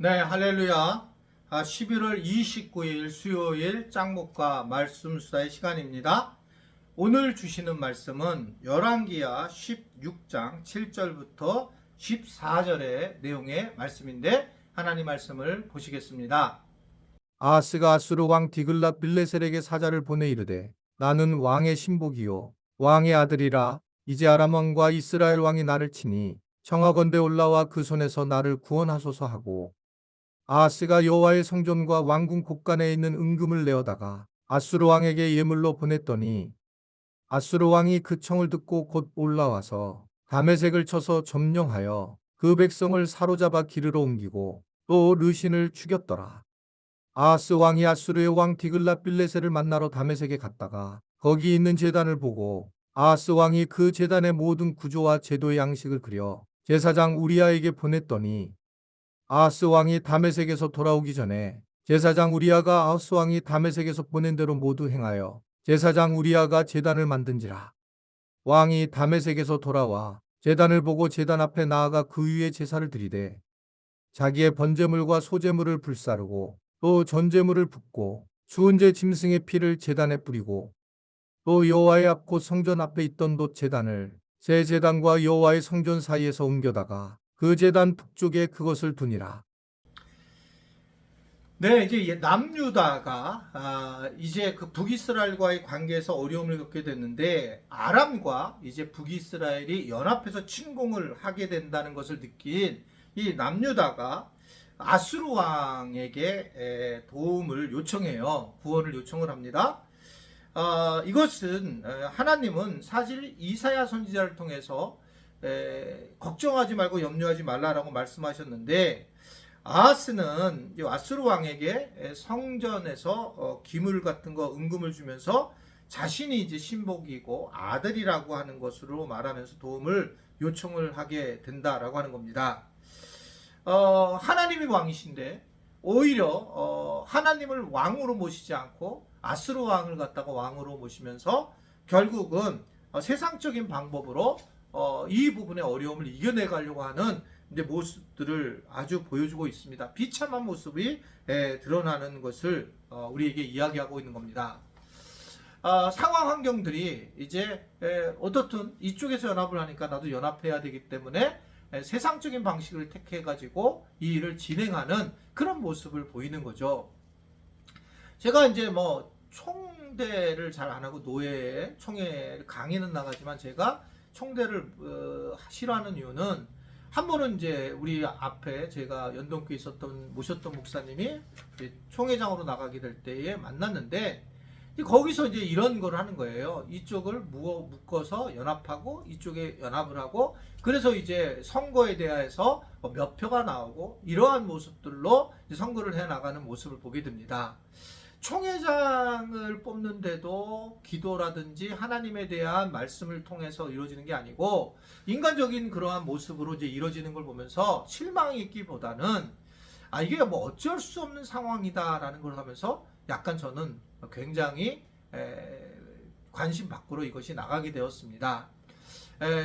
네, 할렐루야. 11월 29일 수요일 짱목과 말씀 수다의 시간입니다. 오늘 주시는 말씀은 열왕기야 16장 7절부터 14절의 내용의 말씀인데 하나님 말씀을 보시겠습니다. 아하스가 아수르 왕 디글랏 빌레셀에게 사자를 보내 이르되 나는 왕의 신복이요 왕의 아들이라. 이제 아람 왕과 이스라엘 왕이 나를 치니 청하건대 올라와 그 손에서 나를 구원하소서 하고, 아하스가 여호와의 성전과 왕궁 곳간에 있는 은금을 내어다가 아수르 왕에게 예물로 보냈더니 아수르 왕이 그 청을 듣고 곧 올라와서 다메섹을 쳐서 점령하여 그 백성을 사로잡아 기르러 옮기고 또 르신을 죽였더라. 아하스 왕이 아수르의 왕 디글랏 빌레셀을 만나러 다메섹에 갔다가 거기 있는 제단을 보고 아하스 왕이 그 제단의 모든 구조와 제도의 양식을 그려 제사장 우리아에게 보냈더니, 아하스 왕이 다메섹에서 돌아오기 전에 제사장 우리아가 아하스 왕이 다메섹에서 보낸 대로 모두 행하여 제사장 우리아가 제단을 만든지라. 왕이 다메섹에서 돌아와 제단을 보고 제단 앞에 나아가 그 위에 제사를 드리되 자기의 번제물과 소제물을 불사르고 또 전제물을 붓고 수은제 짐승의 피를 제단에 뿌리고 또 여호와의 앞 곧 성전 앞에 있던 돛 제단을 새 제단과 여호와의 성전 사이에서 옮겨다가 그 제단 북쪽에 그것을 두니라. 네, 이제 남유다가 이제 그 북이스라엘과의 관계에서 어려움을 겪게 됐는데 아람과 이제 북이스라엘이 연합해서 침공을 하게 된다는 것을 느낀 이 남유다가 아수르 왕에게 도움을 요청해요. 구원을 요청을 합니다. 이것은 하나님은 사실 이사야 선지자를 통해서 걱정하지 말고 염려하지 말라라고 말씀하셨는데, 아하스는 아수르 왕에게 성전에서 기물 같은 거 은금을 주면서 자신이 이제 신복이고 아들이라고 하는 것으로 말하면서 도움을 요청을 하게 된다라고 하는 겁니다. 하나님이 왕이신데 오히려 하나님을 왕으로 모시지 않고 아수르 왕을 갖다가 왕으로 모시면서 결국은 세상적인 방법으로 이 부분의 어려움을 이겨내 가려고 하는 이제 모습들을 아주 보여주고 있습니다. 비참한 모습이 드러나는 것을 우리에게 이야기하고 있는 겁니다. 상황 환경들이 이제 어떻든 이쪽에서 연합을 하니까 나도 연합해야 되기 때문에 세상적인 방식을 택해 가지고 이 일을 진행하는 그런 모습을 보이는 거죠. 제가 이제 뭐 총대를 잘 안 하고 노예 총회 강의는 나가지만 제가 총대를 싫어하는 이유는, 한 번은 이제 우리 앞에 제가 연동교에 있었던 모셨던 목사님이 총회장으로 나가게 될 때에 만났는데, 거기서 이제 이런 걸 하는 거예요. 이쪽을 묶어서 연합하고 이쪽에 연합을 하고, 그래서 이제 선거에 대해서 몇 표가 나오고 이러한 모습들로 선거를 해 나가는 모습을 보게 됩니다. 총회장을 뽑는데도 기도라든지 하나님에 대한 말씀을 통해서 이루어지는 게 아니고 인간적인 그러한 모습으로 이제 이루어지는 걸 보면서 실망이 있기보다는 이게 뭐 어쩔 수 없는 상황이다라는 걸 하면서 약간 저는 굉장히 관심 밖으로 이것이 나가게 되었습니다.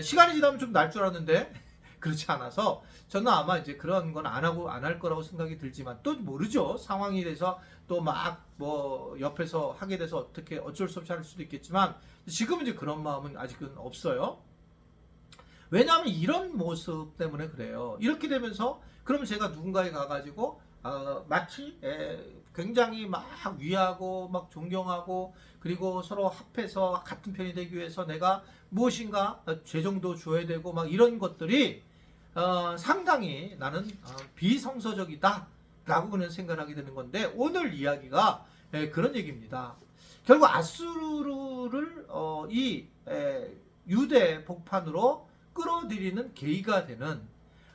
시간이 지나면 좀 날 줄 알았는데 그렇지 않아서 저는 아마 이제 그런 건 안 하고 안 할 거라고 생각이 들지만, 또 모르죠. 상황이 돼서 또 막 뭐 옆에서 하게 돼서 어떻게 어쩔 수 없이 할 수도 있겠지만 지금은 이제 그런 마음은 아직은 없어요. 왜냐하면 이런 모습 때문에 그래요. 이렇게 되면서 그러면 제가 누군가에 가가지고 마치 굉장히 막 위하고 막 존경하고 그리고 서로 합해서 같은 편이 되기 위해서 내가 무엇인가 재정도 줘야 되고 막 이런 것들이 상당히 나는 비성서적이다 라고 그는 생각하게 되는 건데, 오늘 이야기가 그런 얘기입니다. 결국 아수르를 이 유대 복판으로 끌어들이는 계기가 되는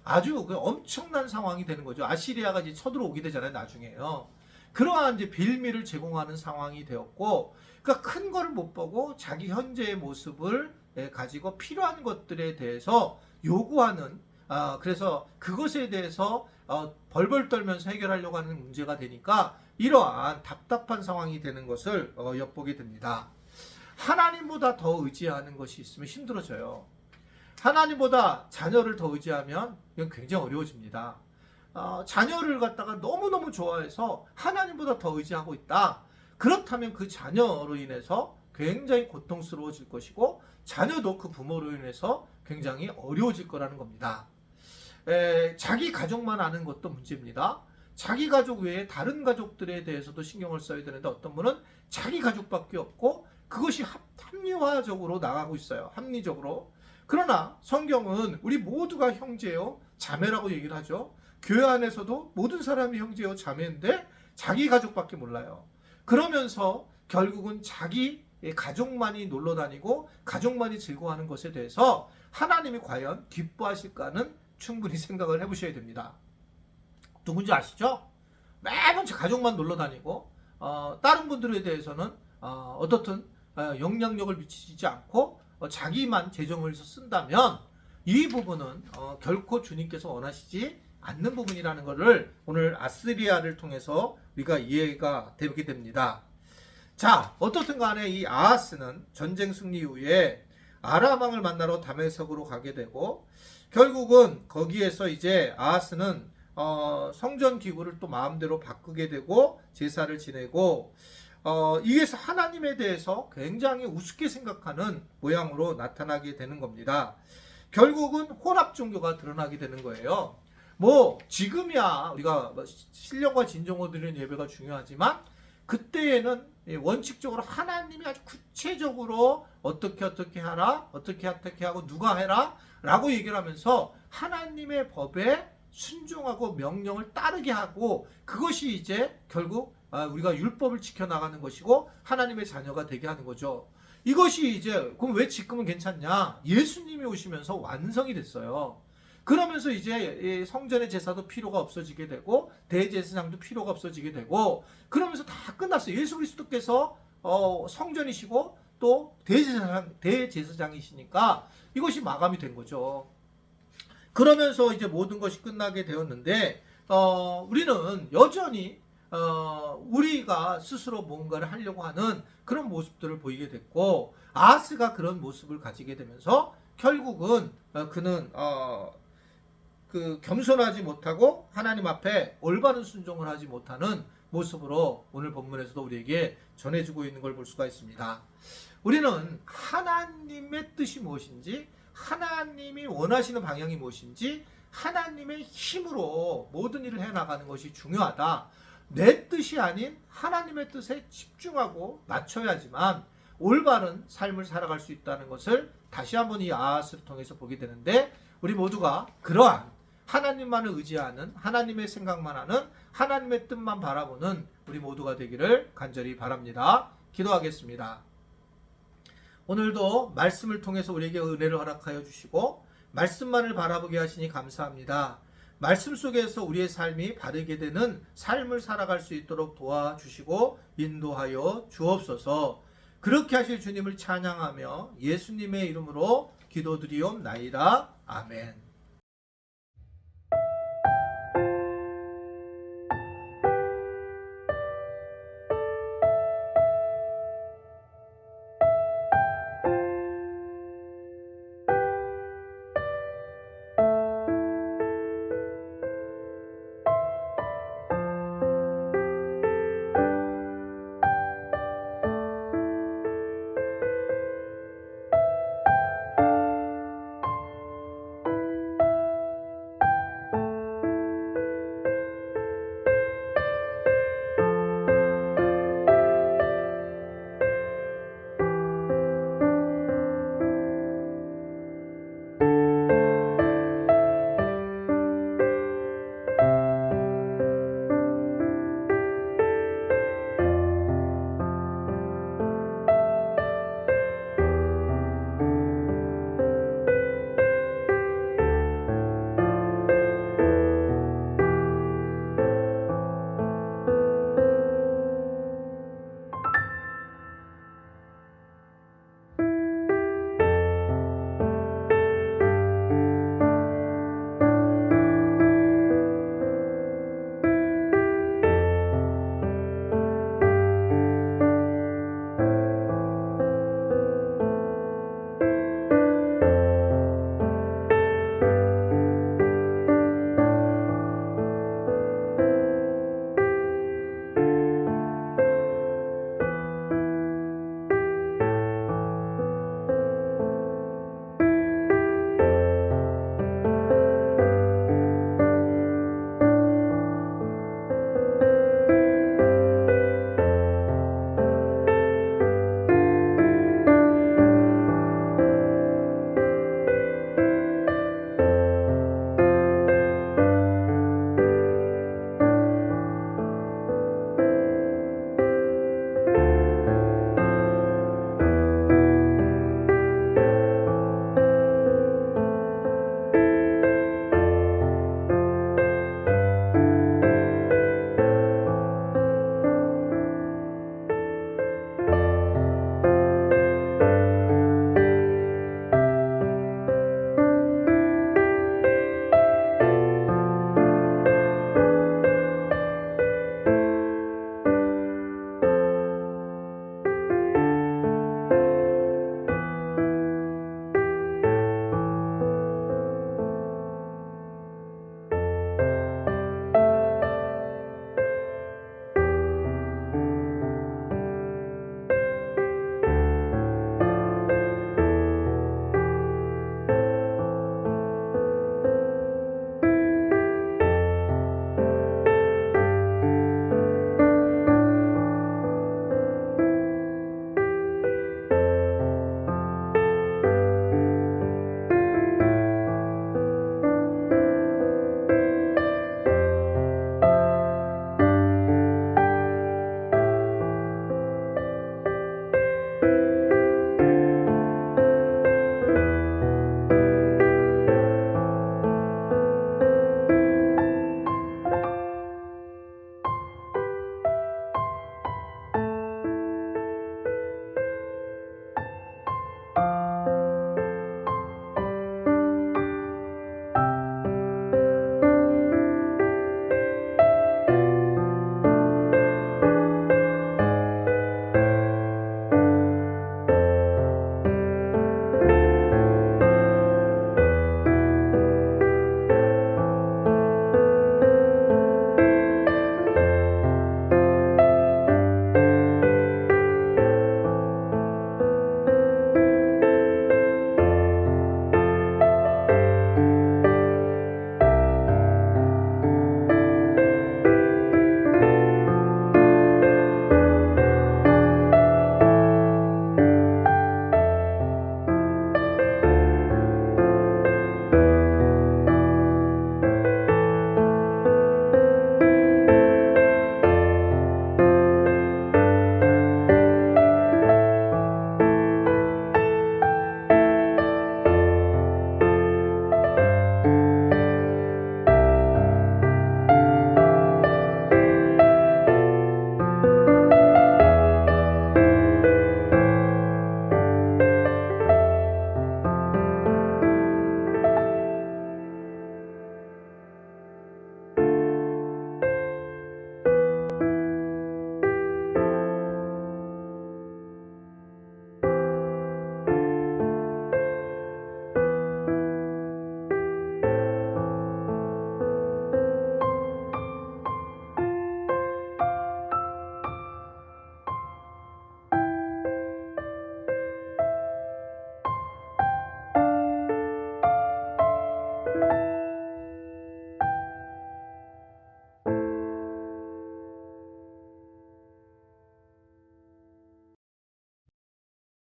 아주 엄청난 상황이 되는 거죠. 아시리아가 이제 쳐들어오게 되잖아요, 나중에요. 그러한 이제 빌미를 제공하는 상황이 되었고, 그러니까 큰 거를 못 보고 자기 현재의 모습을 가지고 필요한 것들에 대해서 요구하는, 그래서 그것에 대해서 벌벌 떨면서 해결하려고 하는 문제가 되니까 이러한 답답한 상황이 되는 것을 엿보게 됩니다. 하나님보다 더 의지하는 것이 있으면 힘들어져요. 하나님보다 자녀를 더 의지하면 이건 굉장히 어려워집니다. 자녀를 갖다가 너무너무 좋아해서 하나님보다 더 의지하고 있다. 그렇다면 그 자녀로 인해서 굉장히 고통스러워질 것이고 자녀도 그 부모로 인해서 굉장히 어려워질 거라는 겁니다. 자기 가족만 아는 것도 문제입니다. 자기 가족 외에 다른 가족들에 대해서도 신경을 써야 되는데 어떤 분은 자기 가족밖에 없고 그것이 합리화적으로 나가고 있어요. 합리적으로. 그러나 성경은 우리 모두가 형제요 자매라고 얘기를 하죠. 교회 안에서도 모든 사람이 형제요 자매인데 자기 가족밖에 몰라요. 그러면서 결국은 자기 가족만이 놀러 다니고 가족만이 즐거워하는 것에 대해서 하나님이 과연 기뻐하실까는 충분히 생각을 해보셔야 됩니다. 누군지 아시죠? 매번 제 가족만 놀러 다니고 다른 분들에 대해서는 어떻든 영향력을 미치지 않고 자기만 재정을 쓴다면 이 부분은 결코 주님께서 원하시지 않는 부분이라는 것을 오늘 아스리아를 통해서 우리가 이해가 되게 됩니다. 자, 어떻든 간에 이 아하스는 전쟁 승리 이후에 아람 왕을 만나러 다메섹으로 가게 되고 결국은 거기에서 이제 아하스는 성전 기구를 또 마음대로 바꾸게 되고 제사를 지내고 이에서 하나님에 대해서 굉장히 우습게 생각하는 모양으로 나타나게 되는 겁니다. 결국은 혼합 종교가 드러나게 되는 거예요. 뭐 지금이야 우리가 신령과 진정으로 드리는 예배가 중요하지만 그때에는 원칙적으로 하나님이 아주 구체적으로 어떻게 하라, 어떻게 하고 누가 해라 라고 얘기를 하면서 하나님의 법에 순종하고 명령을 따르게 하고 그것이 이제 결국 우리가 율법을 지켜나가는 것이고 하나님의 자녀가 되게 하는 거죠. 이것이 이제 그럼 왜 지금은 괜찮냐? 예수님이 오시면서 완성이 됐어요. 그러면서 이제 성전의 제사도 필요가 없어지게 되고 대제사장도 필요가 없어지게 되고 그러면서 다 끝났어요. 예수 그리스도께서 성전이시고 또 대제사장이시니까 이것이 마감이 된 거죠. 그러면서 이제 모든 것이 끝나게 되었는데 우리는 여전히 우리가 스스로 뭔가를 하려고 하는 그런 모습들을 보이게 됐고 아하스가 그런 모습을 가지게 되면서 결국은 그는 겸손하지 못하고 하나님 앞에 올바른 순종을 하지 못하는 모습으로 오늘 본문에서도 우리에게 전해주고 있는 걸 볼 수가 있습니다. 우리는 하나님의 뜻이 무엇인지 하나님이 원하시는 방향이 무엇인지 하나님의 힘으로 모든 일을 해나가는 것이 중요하다. 내 뜻이 아닌 하나님의 뜻에 집중하고 맞춰야지만 올바른 삶을 살아갈 수 있다는 것을 다시 한번 이 아하스를 통해서 보게 되는데 우리 모두가 그러한 하나님만을 의지하는 하나님의 생각만 하는 하나님의 뜻만 바라보는 우리 모두가 되기를 간절히 바랍니다. 기도하겠습니다. 오늘도 말씀을 통해서 우리에게 은혜를 허락하여 주시고 말씀만을 바라보게 하시니 감사합니다. 말씀 속에서 우리의 삶이 바르게 되는 삶을 살아갈 수 있도록 도와주시고 인도하여 주옵소서. 그렇게 하실 주님을 찬양하며 예수님의 이름으로 기도드리옵나이다. 아멘.